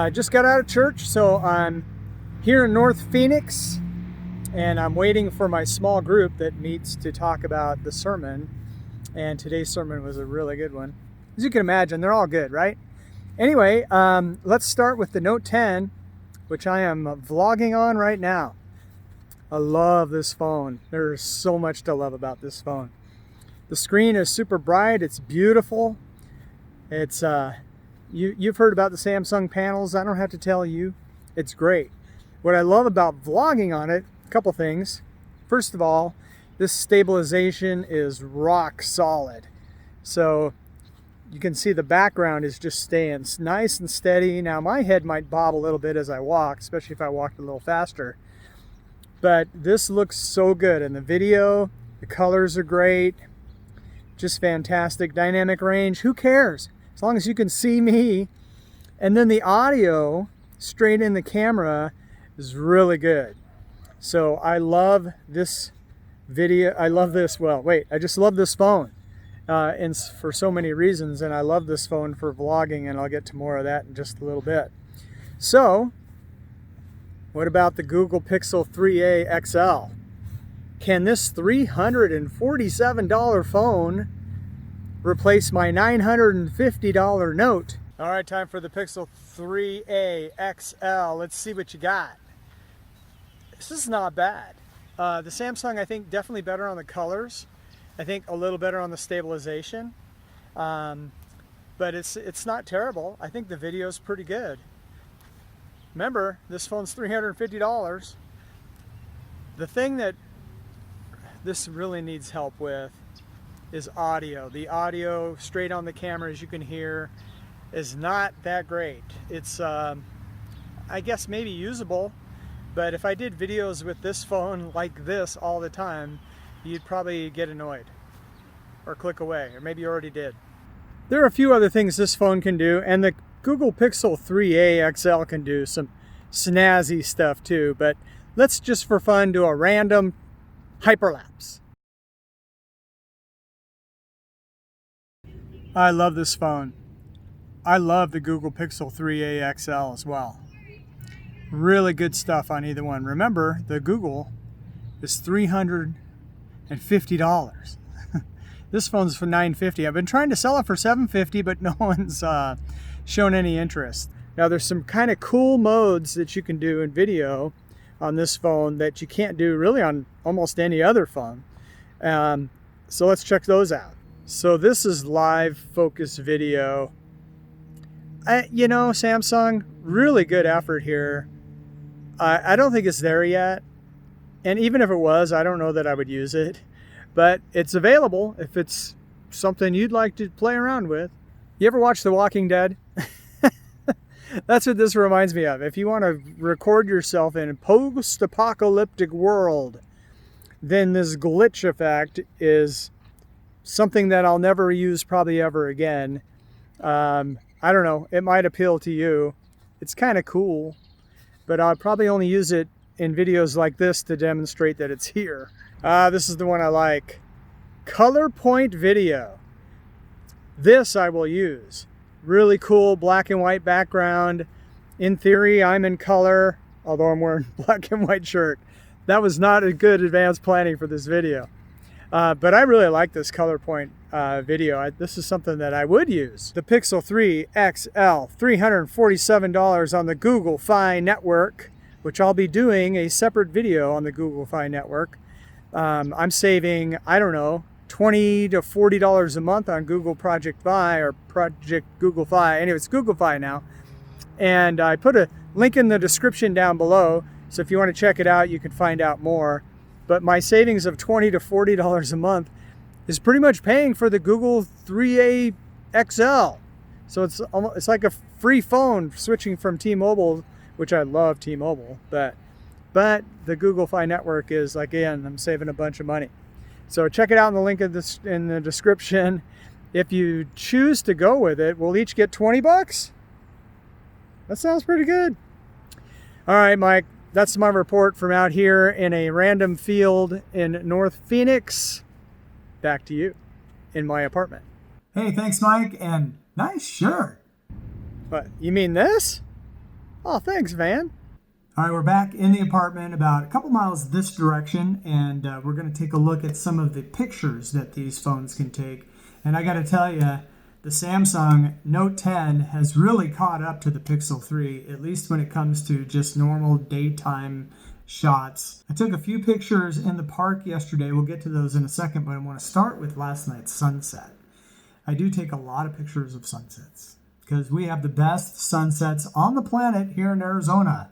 I just got out of church, so I'm here in North Phoenix, and I'm waiting for my small group that meets to talk about the sermon. And today's sermon was a really good one. As you can imagine, they're all good, right? Anyway, let's start with the Note 10, which I am vlogging on right now. I love this phone. There's so much to love about this phone. The screen is super bright. It's beautiful. It's you've heard about the Samsung panels. I don't have to tell you. It's great. What I love about vlogging on it, a couple things. First of all, this stabilization is rock solid. So you can see the background is just staying nice and steady. Now my head might bob a little bit as I walk, especially if I walked a little faster. But this looks so good in the video. The colors are great. Just fantastic. Dynamic range. Who cares? As long as you can see me. And then the audio straight in the camera is really good. So I love this video. I love this. Well, wait, I just love this phone. And for so many reasons. And I love this phone for vlogging, and I'll get to more of that in just a little bit. So, what about the Google Pixel 3a XL? Can this $347 phone replace my $950 Note? All right, time for the Pixel 3a XL. Let's see what you got. This is not bad. The Samsung, I think, definitely better on the colors. I think a little better on the stabilization. But it's not terrible. I think the video is pretty good. Remember, this phone's $350. The thing that this really needs help with is audio. The audio straight on the camera, as you can hear, is not that great. It's, I guess, maybe usable, but if I did videos with this phone like this all the time, you'd probably get annoyed or click away, or maybe you already did. There are a few other things this phone can do, and the Google Pixel 3a XL can do some snazzy stuff too, but let's just for fun do a random hyperlapse. I love this phone. I love the Google Pixel 3a XL as well. Really good stuff on either one. Remember, the Google is $350. This phone's for $950. I've been trying to sell it for $750, but no one's shown any interest. Now, there's some kind of cool modes that you can do in video on this phone that you can't do really on almost any other phone. So let's check those out. So this is live focus video. You know, Samsung, really good effort here. I don't think it's there yet. And even if it was, I don't know that I would use it. But it's available if it's something you'd like to play around with. You ever watch The Walking Dead? That's what this reminds me of. If you want to record yourself in a post-apocalyptic world, then this glitch effect is something that I'll never use probably ever again. I don't know. It might appeal to you. It's kind of cool, but I'll probably only use it in videos like this to demonstrate that it's here. This is the one I like. Color point video. This I will use. Really cool black and white background. In theory, I'm in color, although I'm wearing a black and white shirt. That was not a good advanced planning for this video. But I really like this color point video. This is something that I would use. The Pixel 3 XL, $347 on the Google Fi network, which I'll be doing a separate video on the Google Fi network. I'm saving, I don't know, $20 to $40 a month on Google Project Fi or Project Google Fi. Anyway, it's Google Fi now. And I put a link in the description down below. So if you want to check it out, you can find out more. But my savings of $20 to $40 a month is pretty much paying for the Google 3a XL. So it's like a free phone switching from T-Mobile, which I love T-Mobile, but the Google Fi network is, again, I'm saving a bunch of money. So check it out in the link in the description. If you choose to go with it, we'll each get 20 bucks. That sounds pretty good. All right, Mike, that's my report from out here in a random field in North Phoenix. Back to you in my apartment. Hey, thanks, Mike, and nice shirt. What, you mean this? Oh, thanks, Van. All right, we're back in the apartment about a couple miles this direction, and we're going to take a look at some of the pictures that these phones can take. And I got to tell you, the Samsung Note 10 has really caught up to the Pixel 3, at least when it comes to just normal daytime shots. I took a few pictures in the park yesterday. We'll get to those in a second, but I want to start with last night's sunset. I do take a lot of pictures of sunsets because we have the best sunsets on the planet here in Arizona.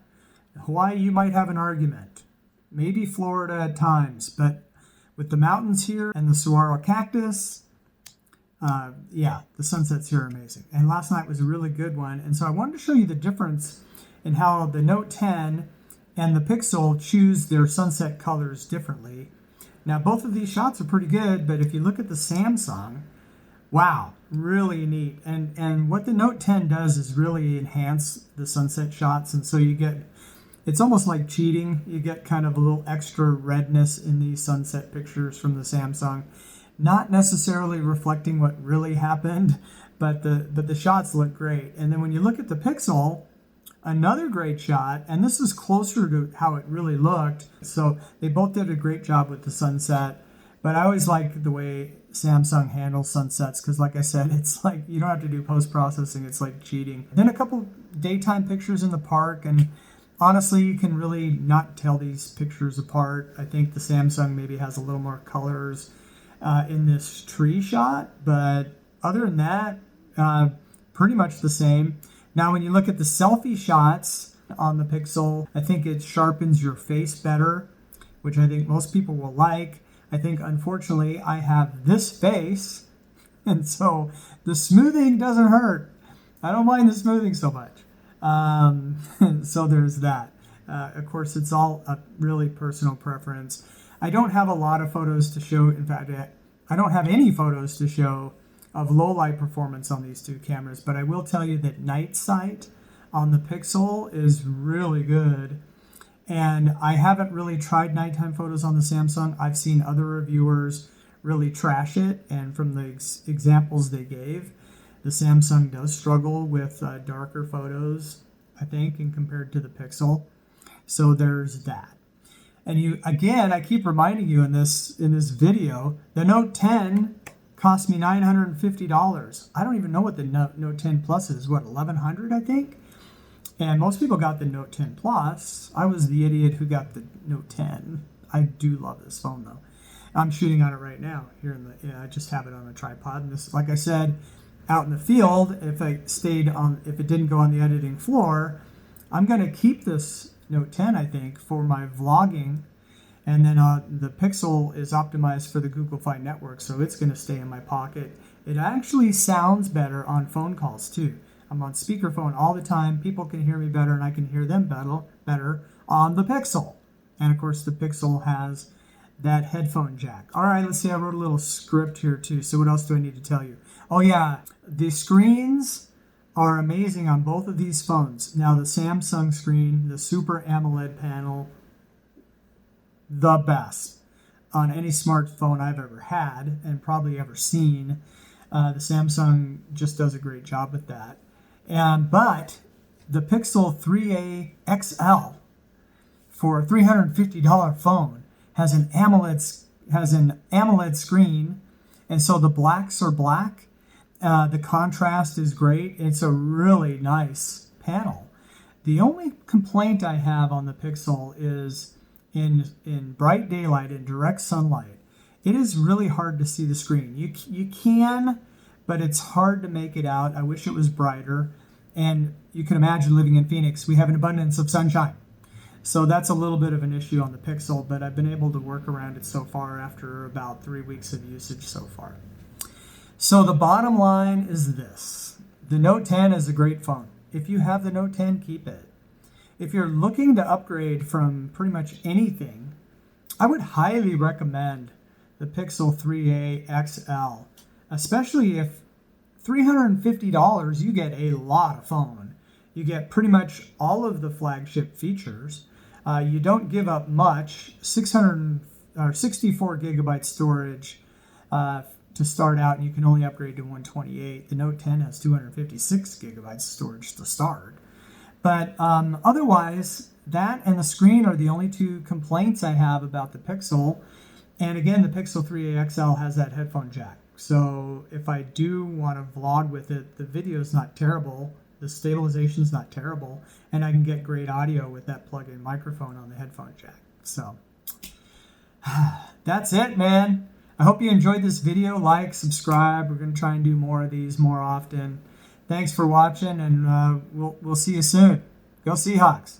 Hawaii, you might have an argument. Maybe Florida at times, but with the mountains here and the saguaro cactus, the sunsets here are amazing. And last night was a really good one. And so I wanted to show you the difference in how the Note 10 and the Pixel choose their sunset colors differently. Now, both of these shots are pretty good, but if you look at the Samsung, wow, really neat. And what the Note 10 does is really enhance the sunset shots. And so you get, it's almost like cheating. You get kind of a little extra redness in these sunset pictures from the Samsung. Not necessarily reflecting what really happened, but the shots look great. And then when you look at the Pixel, another great shot, and this is closer to how it really looked. So they both did a great job with the sunset, but I always like the way Samsung handles sunsets because, like I said, it's like you don't have to do post-processing. It's like cheating. Then a couple daytime pictures in the park, and honestly, you can really not tell these pictures apart. I think the Samsung maybe has a little more colors in this tree shot, but other than that, pretty much the same. Now, when you look at the selfie shots on the Pixel, I think it sharpens your face better, which I think most people will like. I think, unfortunately, I have this face, and so the smoothing doesn't hurt. I don't mind the smoothing so much. So there's that. Of course, it's all a really personal preference. I don't have a lot of photos to show. In fact, I don't have any photos to show of low light performance on these two cameras, but I will tell you that night sight on the Pixel is really good. And I haven't really tried nighttime photos on the Samsung. I've seen other reviewers really trash it, and from the examples they gave, the Samsung does struggle with darker photos, I think, and compared to the Pixel. So there's that. And you, again, I keep reminding you in this video, the Note 10 cost me $950. I don't even know what the Note 10 Plus is. What, $1,100, I think? And most people got the Note 10 Plus. I was the idiot who got the Note 10. I do love this phone, though. I'm shooting on it right now. I just have it on a tripod. And this, like I said, out in the field, if it didn't go on the editing floor, I'm going to keep this Note 10, I think, for my vlogging. And then the Pixel is optimized for the Google Fi network, so it's going to stay in my pocket. It actually sounds better on phone calls, too. I'm on speakerphone all the time. People can hear me better, and I can hear them better on the Pixel. And, of course, the Pixel has that headphone jack. All right, let's see. I wrote a little script here, too. So what else do I need to tell you? Oh, yeah. The screens are amazing on both of these phones. Now, the Samsung screen, the Super AMOLED panel, the best on any smartphone I've ever had and probably ever seen. The Samsung just does a great job with that. But the Pixel 3a XL for a $350 phone has an AMOLED screen, and so the blacks are black. The contrast is great. It's a really nice panel. The only complaint I have on the Pixel is in bright daylight, in direct sunlight, it is really hard to see the screen. You can, but it's hard to make it out. I wish it was brighter. And you can imagine living in Phoenix, we have an abundance of sunshine. So that's a little bit of an issue on the Pixel, but I've been able to work around it so far after about 3 weeks of usage so far. So the bottom line is this. The Note 10 is a great phone. If you have the Note 10, keep it. If you're looking to upgrade from pretty much anything, I would highly recommend the Pixel 3a XL, especially if $350, you get a lot of phone. You get pretty much all of the flagship features. You don't give up much. 64 gigabyte storage to start out, and you can only upgrade to 128. The Note 10 has 256 gigabytes of storage to start. But otherwise, that and the screen are the only two complaints I have about the Pixel. And again, the Pixel 3a XL has that headphone jack. So if I do want to vlog with it, the video is not terrible. The stabilization is not terrible. And I can get great audio with that plug-in microphone on the headphone jack. So that's it, man. I hope you enjoyed this video. Like, subscribe. We're going to try and do more of these more often. Thanks for watching, and we'll see you soon. Go Seahawks.